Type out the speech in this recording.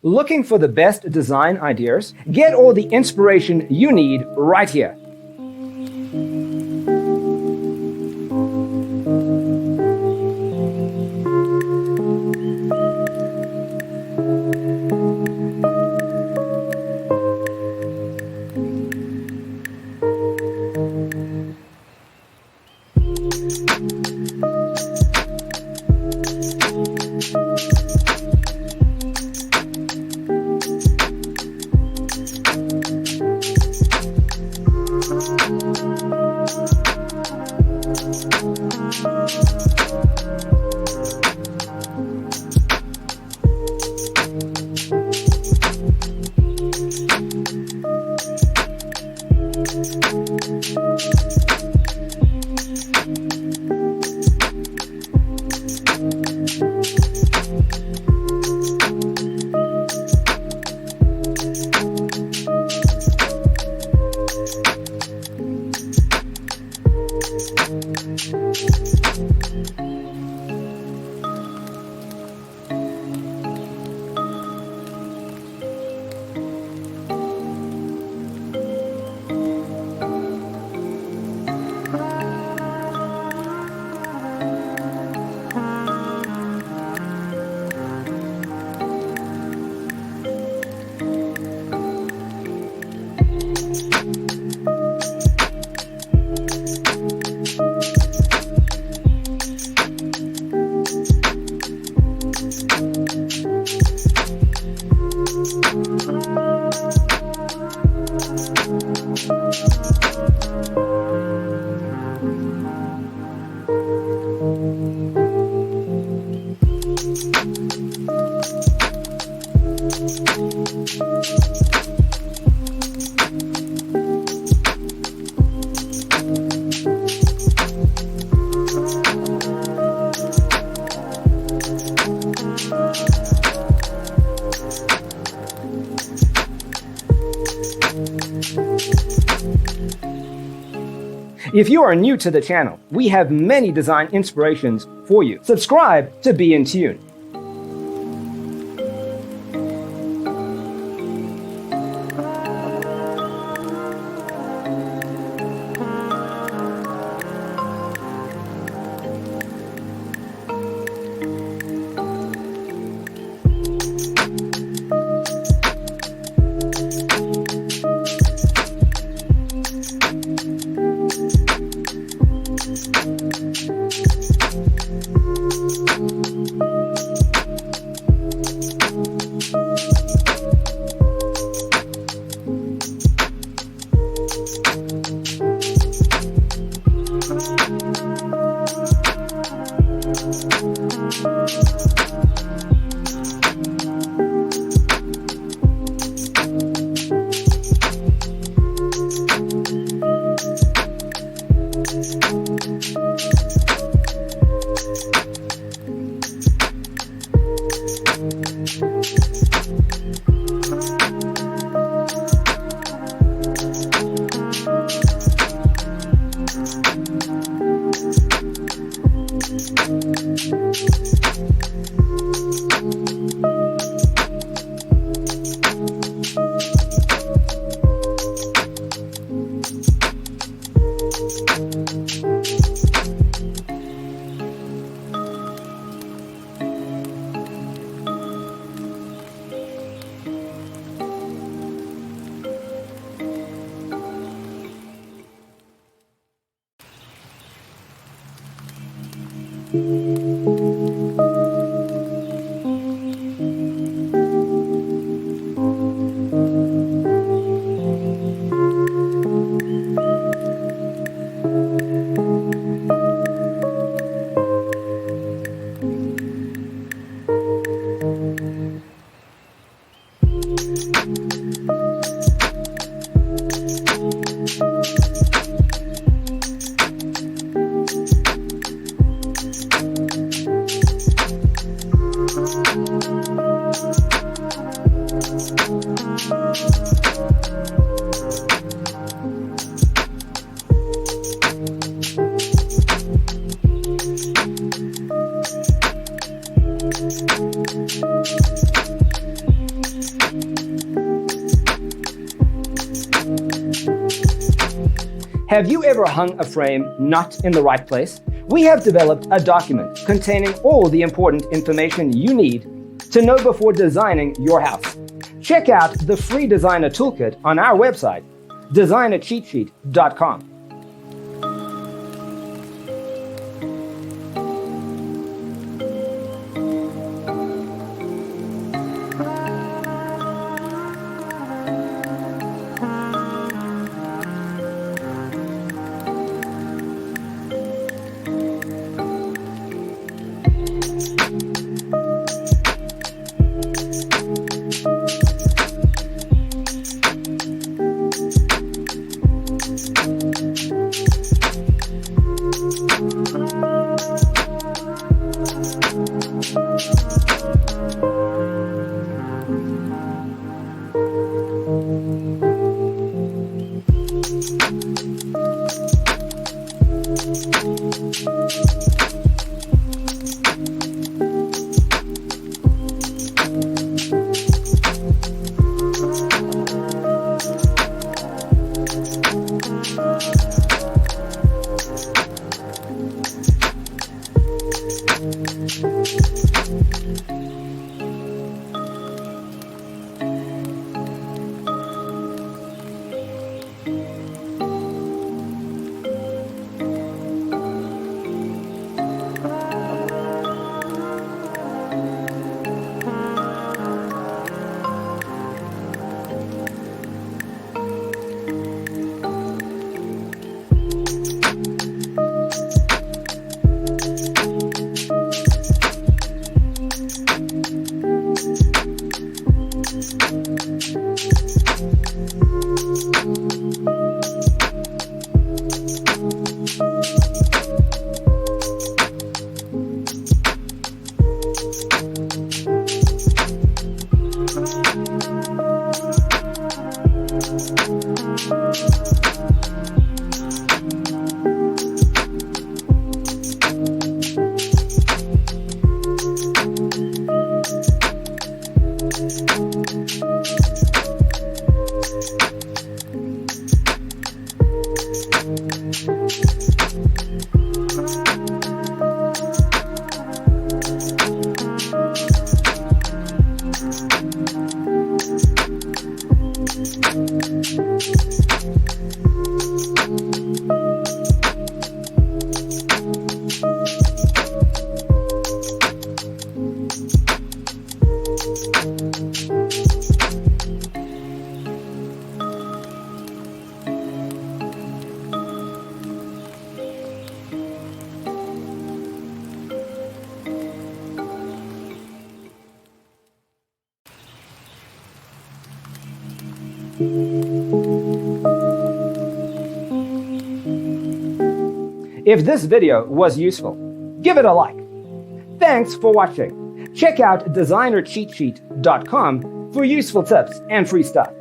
Looking for the best design ideas? Get all the inspiration you need right here. If you are new to the channel, we have many design inspirations for you. Subscribe to be in tune. Have you ever hung a frame not in the right place? We have developed a document containing all the important information you need to know before designing your house. Check out the free designer toolkit on our website, designercheatsheet.com. If this video was useful, give it a like. Thanks for watching. Check out designercheatsheet.com for useful tips and free stuff.